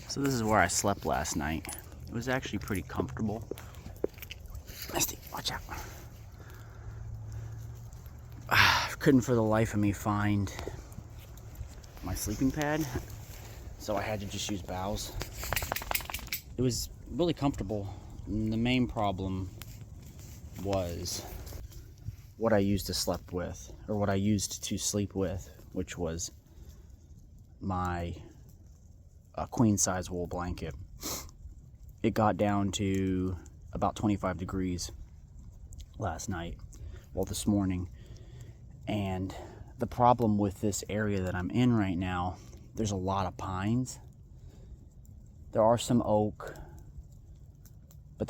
So this is where I slept last night. It was actually pretty comfortable. Misty, watch out. Couldn't for the life of me find my sleeping pad, so I had to just use boughs. It was really comfortable. And the main problem was what I used to sleep with, or what I used to sleep with, which was my queen size wool blanket. It got down to about 25 degrees last night, well, this morning. And the problem with this area that I'm in right now, there's a lot of pines. There are some oak, but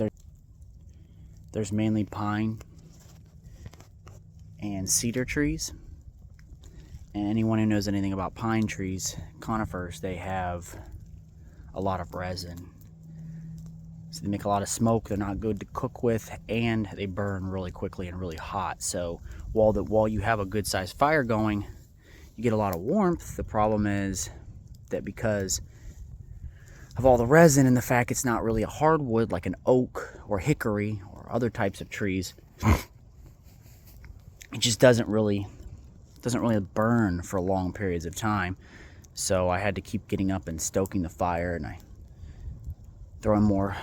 there's mainly pine and cedar trees. And anyone who knows anything about pine trees, conifers, they have a lot of resin. So they make a lot of smoke. They're not good to cook with, and they burn really quickly and really hot. So while you have a good sized fire going, you get a lot of warmth. The problem is that because of all the resin and the fact it's not really a hardwood like an oak or hickory or other types of trees, it just doesn't really burn for long periods of time. So I had to keep getting up and stoking the fire, and I throwing more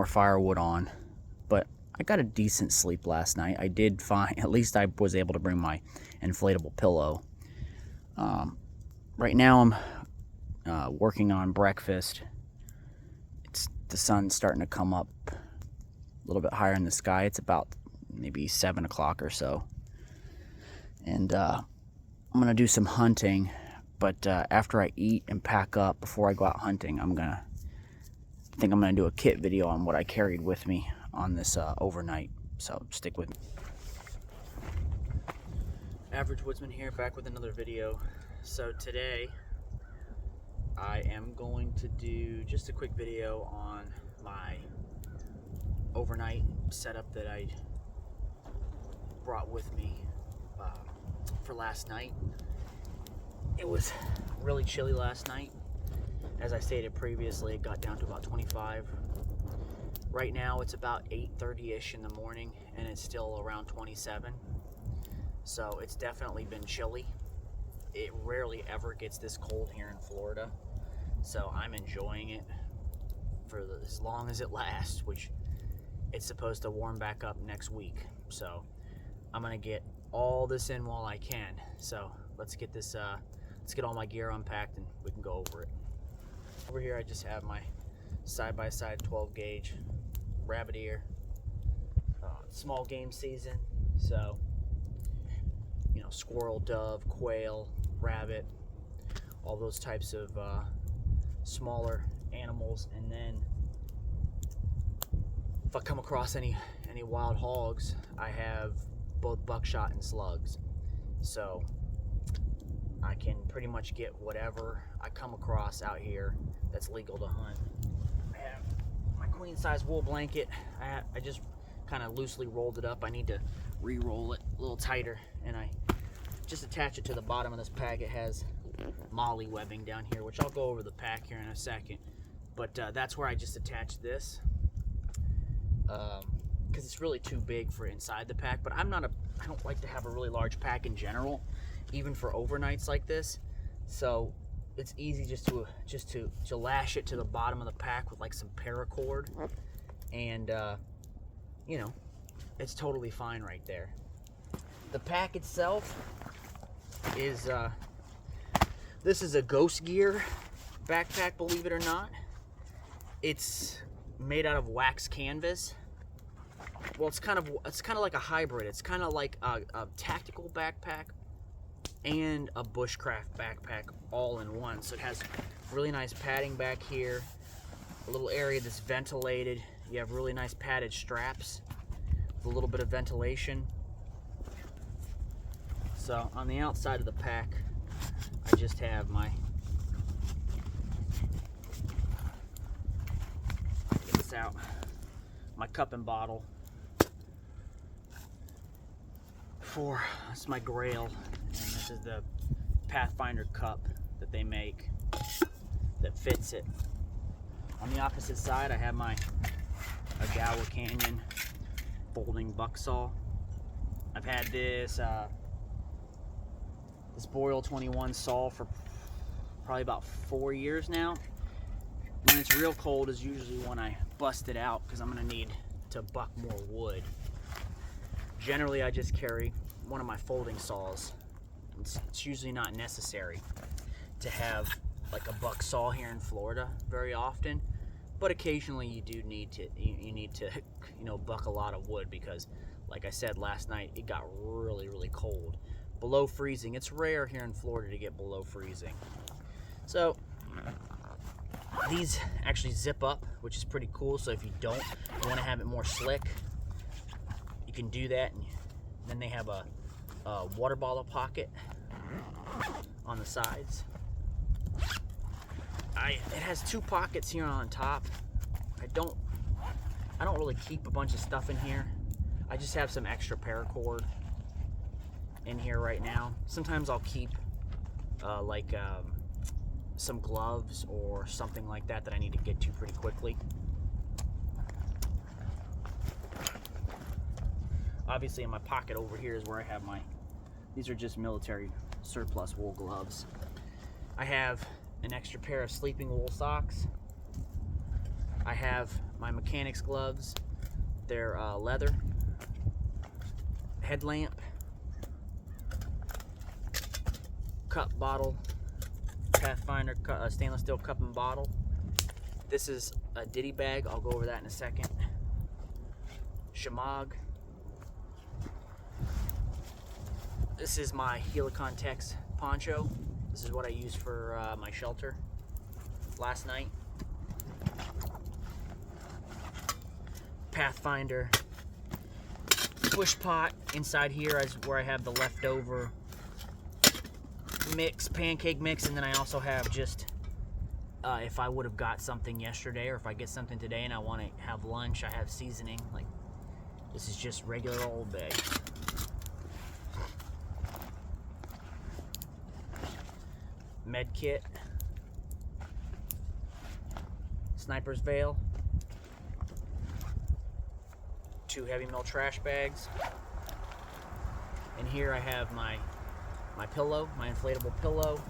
firewood on. But I got a decent sleep last night. I did find, at least I was able to bring my inflatable pillow. Right now I'm working on breakfast. The sun's starting to come up a little bit higher in the sky. It's about maybe 7 o'clock or so. And I'm gonna do some hunting, but after I eat and pack up, before I go out hunting, I think I'm gonna do a kit video on what I carried with me on this overnight. So stick with me. Average Woodsman here, back with another video. So today I am going to do just a quick video on my overnight setup that I brought with me for last night. It was really chilly last night. As I stated previously, it got down to about 25. Right now it's about 8:30ish in the morning, and it's still around 27. So it's definitely been chilly. It rarely ever gets this cold here in Florida, so I'm enjoying it for as long as it lasts, which it's supposed to warm back up next week. So I'm gonna get all this in while I can. So let's get this let's get all my gear unpacked and we can go over it. Over here I just have my side-by-side 12 gauge rabbit ear. Small game season, so you know, squirrel, dove, quail, rabbit, all those types of smaller animals. And then if I come across any wild hogs, I have both buckshot and slugs, so I can pretty much get whatever I come across out here that's legal to hunt. I have my queen size wool blanket. I just kind of loosely rolled it up. I need to re-roll it a little tighter, and I just attach it to the bottom of this pack. It has molly webbing down here, which I'll go over the pack here in a second, but that's where I just attach this, because it's really too big for inside the pack. But I don't like to have a really large pack in general, even for overnights like this. So it's easy just to lash it to the bottom of the pack with like some paracord, and you know, it's totally fine right there. The pack itself is this is a Ghost Gear backpack, believe it or not. It's made out of wax canvas. Well, it's kind of like a hybrid. It's kind of like a tactical backpack and a bushcraft backpack all in one. So it has really nice padding back here, a little area that's ventilated. You have really nice padded straps with a little bit of ventilation. So on the outside of the pack, I just have my, get this out, my cup and bottle. It's my Grail, and this is the Pathfinder cup that they make that fits it. On the opposite side, I have my Agawa Canyon folding buck saw. I've had this this Boreal 21 saw for probably about 4 years now. When it's real cold is usually when I bust it out because I'm gonna need to buck more wood. Generally, I just carry one of my folding saws. It's usually not necessary to have like a buck saw here in Florida very often, but occasionally you do need to buck a lot of wood because, like I said last night, it got really cold, below freezing. It's rare here in Florida to get below freezing. So these actually zip up, which is pretty cool. So if you want to have it more slick, you can do that. And then they have a water bottle pocket on the sides. It has 2 pockets here on top. I don't really keep a bunch of stuff in here. I just have some extra paracord in here right now. Sometimes I'll keep some gloves or something like that I need to get to pretty quickly. Obviously in my pocket over here is where I have these are just military surplus wool gloves. I have an extra pair of sleeping wool socks. I have my mechanics gloves. They're leather. Headlamp. Cup bottle. Pathfinder stainless steel cup and bottle. This is a ditty bag. I'll go over that in a second. Shemagh. This is my Helicon Tex poncho. This is what I used for my shelter last night. Pathfinder bush pot. Inside here is where I have the leftover mix, pancake mix, and then I also have just if I would have got something yesterday, or if I get something today and I want to have lunch, I have seasoning. Like, this is just regular Old Bay. Med kit, sniper's veil, 2 heavy metal trash bags, and here I have my pillow, my inflatable pillow,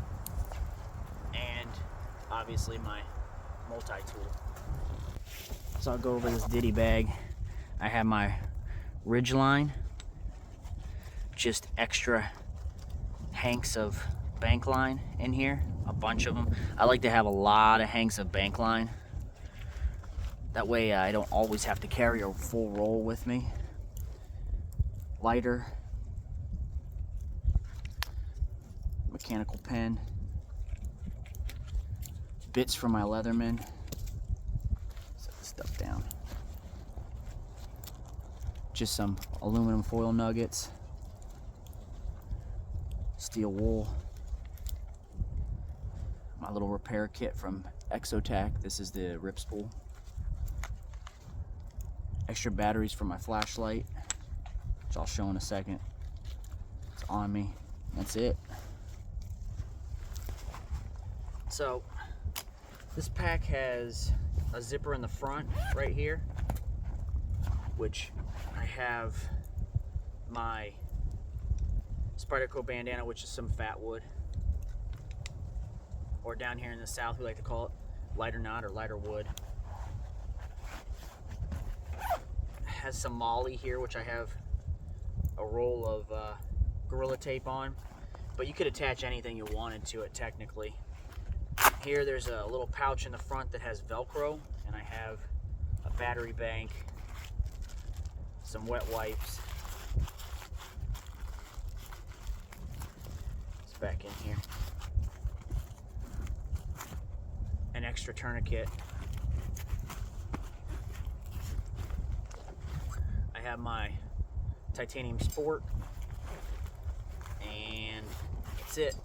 and obviously my multi-tool. So I'll go over this ditty bag. I have my Ridgeline, just extra hanks of bank line in here, a bunch of them. I like to have a lot of hanks of bank line. That way I don't always have to carry a full roll with me. Lighter. Mechanical pen. Bits for my Leatherman. Set this stuff down. Just some aluminum foil nuggets. Steel wool. My little repair kit from Exotac. This is the rip spool. Extra batteries for my flashlight, which I'll show in a second. It's on me. That's it. So this pack has a zipper in the front right here, which I have my Spyderco bandana, which is some fat wood, or down here in the South we like to call it lighter knot or lighter wood. Has some molly here, which I have a roll of Gorilla Tape on, but you could attach anything you wanted to it technically. Here there's a little pouch in the front that has Velcro, and I have a battery bank, some wet wipes. It's back in here. An extra tourniquet. I have my Titanium Sport, and that's it.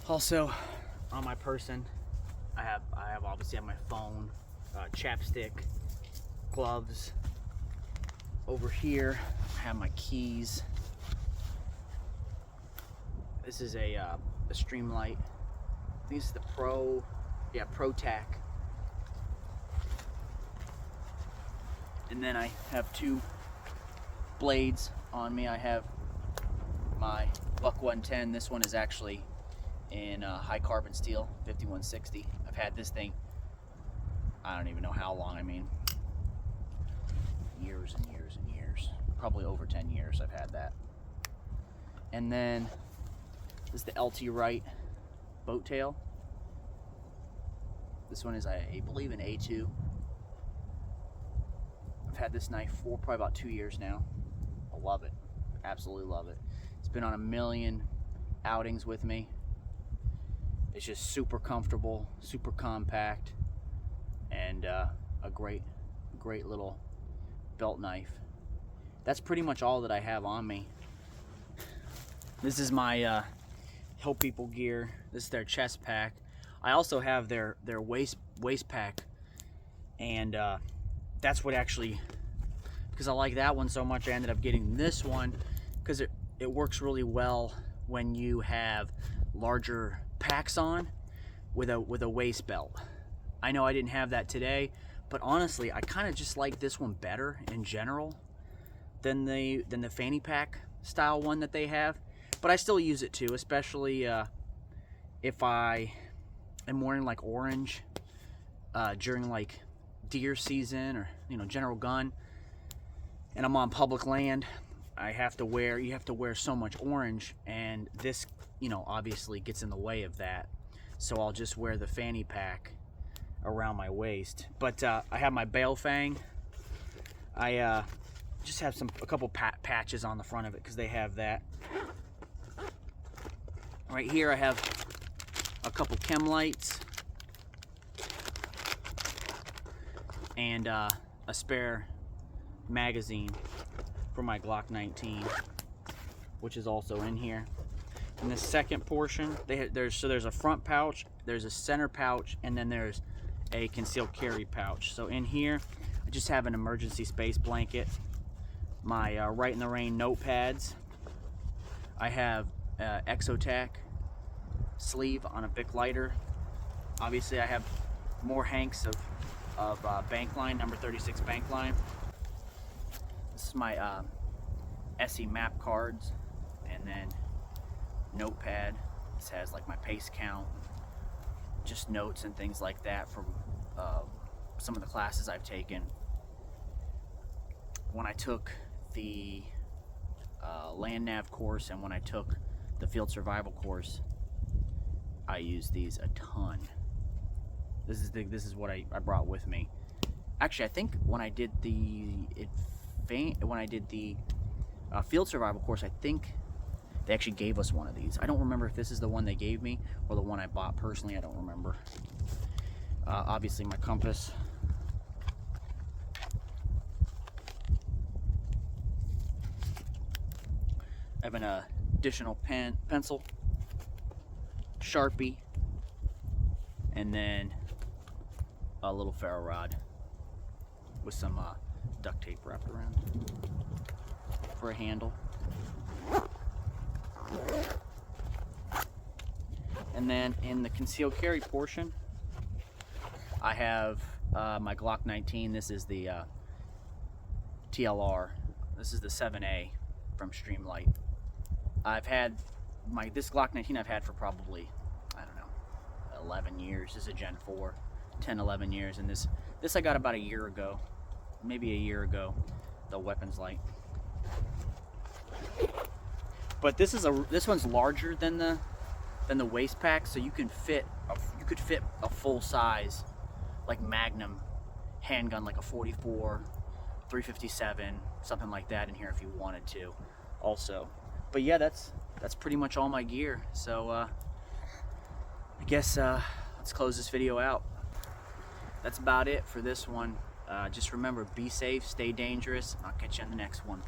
Also, on my person, I have obviously my phone, chapstick, gloves. Over here, I have my keys. This is a Streamlight this is the Pro, yeah, ProTac. And then I have two blades on me. I have my Buck 110. This one is actually in high carbon steel, 5160. I've had this thing, I don't even know how long. I mean, years and years and years. Probably over 10 years I've had that. And then this is the LT Wright boat tail. This one is, I believe, an A2. I've had this knife for probably about 2 years now. I love it. Absolutely love it. It's been on a million outings with me. It's just super comfortable, super compact, and a great little belt knife. That's pretty much all that I have on me. This is my Hill People gear. This is their chest pack. I also have their waist pack, and that's what actually, because I like that one so much, I ended up getting this one because it works really well when you have larger packs on with a waist belt. I know I didn't have that today, but honestly, I kind of just like this one better in general than the fanny pack style one that they have. But I still use it too, especially if I am wearing like orange during like deer season, or general gun, and I'm on public land. You have to wear so much orange, and this obviously gets in the way of that. So I'll just wear the fanny pack around my waist. But I have my Bale Fang. I just have a couple patches on the front of it because they have that. Right here I have a couple chem lights and a spare magazine for my Glock 19, which is also in here. In the second portion, there's a front pouch, there's a center pouch, and then there's a concealed carry pouch. So in here, I just have an emergency space blanket, my Right in the Rain notepads. I have Exotac sleeve on a Bic lighter. Obviously, I have more hanks of bank line, number 36 bank line. This is my SE map cards, and then notepad. This has like my pace count, just notes and things like that from some of the classes I've taken. When I took the land nav course and when I took the field survival course, I used these a ton. This is what I brought with me. Actually, I think when I did the field survival course, I think they actually gave us one of these. I don't remember if this is the one they gave me or the one I bought personally. I don't remember. Obviously, my compass. I have an additional pencil, Sharpie, and then a little ferro rod with some duct tape wrapped around for a handle. And then in the concealed carry portion, I have my Glock 19. This is the TLR. This is the 7A from Streamlight. I've had this Glock 19 I've had for probably, I don't know, 11 years. This is a Gen 4, 10, 11 years. And this I got about a year ago, maybe a year ago, the weapons light. But this one's larger than the waist pack, so you could fit a full size like Magnum handgun, like a 44, 357, something like that in here if you wanted to also. But yeah, that's pretty much all my gear. So I guess let's close this video out. That's about it for this one. Just remember, be safe, stay dangerous. I'll catch you on the next one.